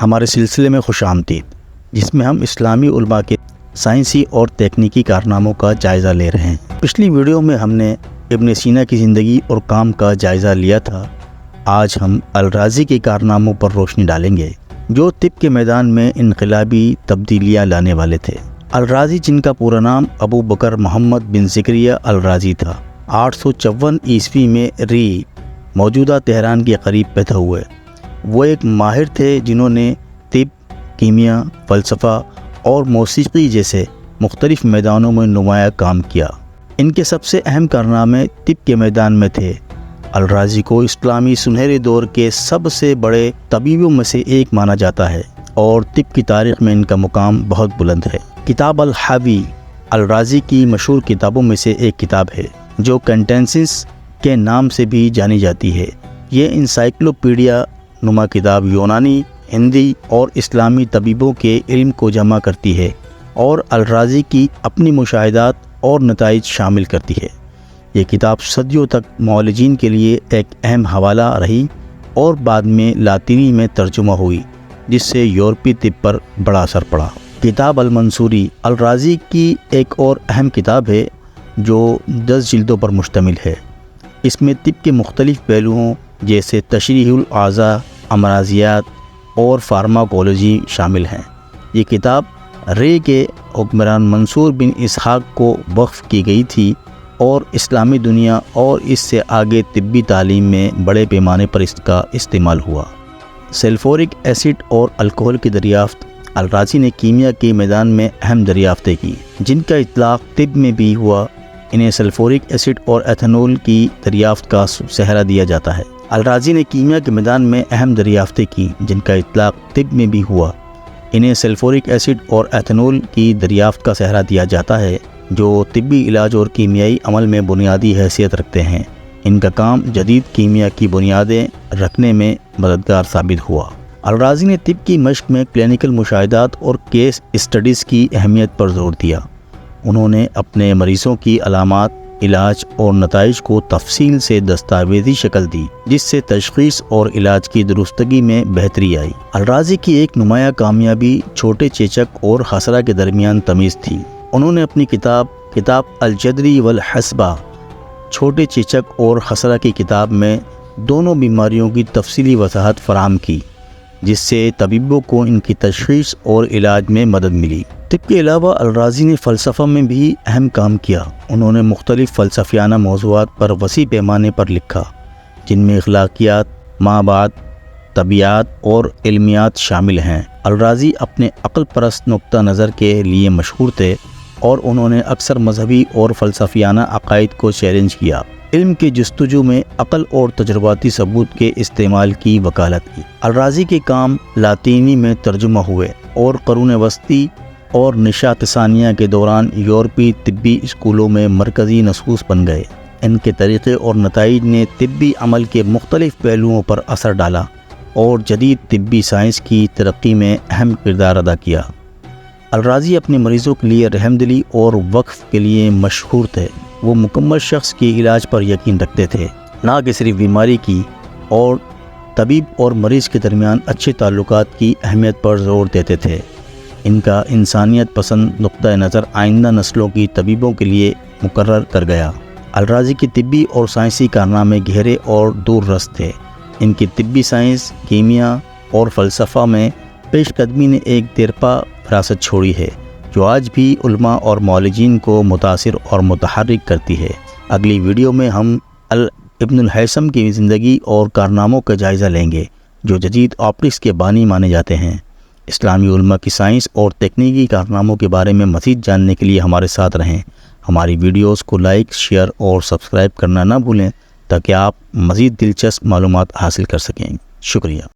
ہمارے سلسلے میں خوش آمدید، جس میں ہم اسلامی علماء کے سائنسی اور تکنیکی کارناموں کا جائزہ لے رہے ہیں۔ پچھلی ویڈیو میں ہم نے ابن سینا کی زندگی اور کام کا جائزہ لیا تھا۔ آج ہم الرازی کے کارناموں پر روشنی ڈالیں گے، جو طب کے میدان میں انقلابی تبدیلیاں لانے والے تھے۔ الرازی، جن کا پورا نام ابو بکر محمد بن زکریا الرازی تھا، 854 عیسوی میں ری موجودہ تہران کے قریب پیدا ہوئے۔ وہ ایک ماہر تھے جنہوں نے طب، کیمیا، فلسفہ اور موسیقی جیسے مختلف میدانوں میں نمایاں کام کیا۔ ان کے سب سے اہم کارنامے طب کے میدان میں تھے۔ الرازی کو اسلامی سنہرے دور کے سب سے بڑے طبیبوں میں سے ایک مانا جاتا ہے اور طب کی تاریخ میں ان کا مقام بہت بلند ہے۔ کتاب الحاوی الرازی کی مشہور کتابوں میں سے ایک کتاب ہے، جو کنٹینسس کے نام سے بھی جانی جاتی ہے۔ یہ انسائکلوپیڈیا نما کتاب یونانی، ہندی اور اسلامی طبیبوں کے علم کو جمع کرتی ہے اور الرازی کی اپنی مشاہدات اور نتائج شامل کرتی ہے۔ یہ کتاب صدیوں تک معالجین کے لیے ایک اہم حوالہ رہی اور بعد میں لاطینی میں ترجمہ ہوئی، جس سے یورپی طب پر بڑا اثر پڑا۔ کتاب المنصوری الرازی کی ایک اور اہم کتاب ہے، جو 10 جلدوں پر مشتمل ہے۔ اس میں طب کے مختلف پہلوؤں جیسے تشریح الاعضاء، امراضیات اور فارماکولوجی شامل ہیں۔ یہ کتاب رے کے حکمران منصور بن اسحاق کو وقف کی گئی تھی اور اسلامی دنیا اور اس سے آگے طبی تعلیم میں بڑے پیمانے پر اس کا استعمال ہوا۔ سلفورک ایسڈ اور الکحل کی دریافت الرازی نے کیمیا کے میدان میں اہم دریافتیں کی، جن کا اطلاق طب میں بھی ہوا۔ انہیں سلفورک ایسڈ اور ایتھنول کی دریافت کا سہرا دیا جاتا ہے۔ الرازی نے کیمیا کے میدان میں اہم دریافتیں کی، جن کا اطلاق طب میں بھی ہوا۔ انہیں سلفورک ایسڈ اور ایتھنول کی دریافت کا سہرا دیا جاتا ہے، جو طبی علاج اور کیمیائی عمل میں بنیادی حیثیت رکھتے ہیں۔ ان کا کام جدید کیمیا کی بنیادیں رکھنے میں مددگار ثابت ہوا۔ الرازی نے طب کی مشق میں کلینیکل مشاہدات اور کیس اسٹڈیز کی اہمیت پر زور دیا۔ انہوں نے اپنے مریضوں کی علامات، علاج اور نتائج کو تفصیل سے دستاویزی شکل دی، جس سے تشخیص اور علاج کی درستگی میں بہتری آئی۔ الرازی کی ایک نمایاں کامیابی چھوٹے چیچک اور خسرہ کے درمیان تمیز تھی۔ انہوں نے اپنی کتاب الجدری والحسبہ، چھوٹے چیچک اور خسرہ کی کتاب میں دونوں بیماریوں کی تفصیلی وضاحت فراہم کی، جس سے طبیبوں کو ان کی تشخیص اور علاج میں مدد ملی۔ طب کے علاوہ الرازی نے فلسفہ میں بھی اہم کام کیا۔ انہوں نے مختلف فلسفیانہ موضوعات پر وسیع پیمانے پر لکھا، جن میں اخلاقیات، مابعد، طبیعیات اور علمیات شامل ہیں۔ الرازی اپنے عقل پرست نقطہ نظر کے لیے مشہور تھے اور انہوں نے اکثر مذہبی اور فلسفیانہ عقائد کو چیلنج کیا۔ علم کے جستجو میں عقل اور تجرباتی ثبوت کے استعمال کی وکالت کی۔ الرازی کے کام لاطینی میں ترجمہ ہوئے اور قرون وسطی اور نشاۃ ثانیہ کے دوران یورپی طبی اسکولوں میں مرکزی نصوص بن گئے۔ ان کے طریقے اور نتائج نے طبی عمل کے مختلف پہلوؤں پر اثر ڈالا اور جدید طبی سائنس کی ترقی میں اہم کردار ادا کیا۔ الرازی اپنے مریضوں کے لیے رحمدلی اور وقف کے لیے مشہور تھے۔ وہ مکمل شخص کے علاج پر یقین رکھتے تھے، نہ کہ صرف بیماری کی، اور طبیب اور مریض کے درمیان اچھے تعلقات کی اہمیت پر زور دیتے تھے۔ ان کا انسانیت پسند نقطہ نظر آئندہ نسلوں کی طبیبوں کے لیے مقرر کر گیا۔ الرازی کی طبی اور سائنسی کارنامے گہرے اور دور رس تھے۔ ان کی طبی سائنس، کیمیا اور فلسفہ میں پیش قدمی نے ایک دیرپا وراثت چھوڑی ہے، جو آج بھی علماء اور معالجین کو متاثر اور متحرک کرتی ہے۔ اگلی ویڈیو میں ہم ابن الہیثم کی زندگی اور کارناموں کا جائزہ لیں گے، جو جدید آپٹکس کے بانی مانے جاتے ہیں۔ اسلامی علماء کی سائنس اور تکنیکی کارناموں کے بارے میں مزید جاننے کے لیے ہمارے ساتھ رہیں۔ ہماری ویڈیوز کو لائک، شیئر اور سبسکرائب کرنا نہ بھولیں، تاکہ آپ مزید دلچسپ معلومات حاصل کر سکیں۔ شکریہ۔